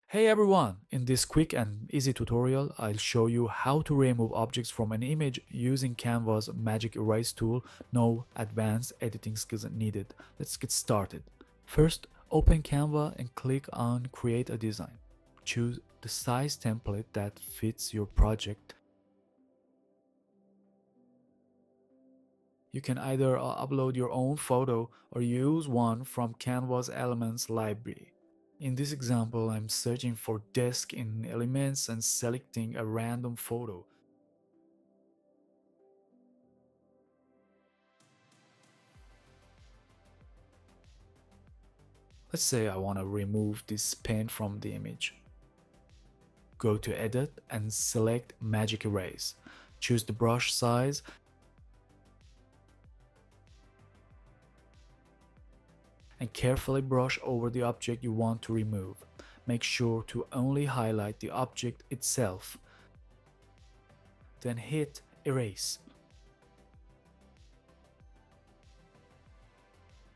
Hey everyone! In this quick and easy tutorial, I'll show you how to remove objects from an image using Canva's magic erase tool. No advanced editing skills needed. Let's get started. First, open Canva and click on Create a Design. Choose the size template that fits your project. You can either upload your own photo or use one from Canva's Elements library. In this example, I'm searching for desk in Elements and selecting a random photo. Let's say I want to remove this pen from the image. Go to Edit and select Magic Erase. Choose the brush size and carefully brush over the object you want to remove. Make sure to only highlight the object itself. Then hit Erase.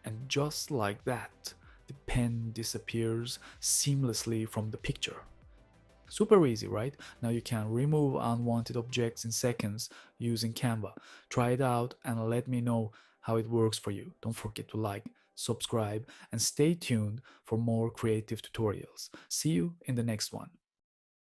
And just like that, the pen disappears seamlessly from the picture. Super easy, right? Now you can remove unwanted objects in seconds using Canva. Try it out and let me know how it works for you. Don't forget to like, subscribe, and stay tuned for more creative tutorials. See you in the next one.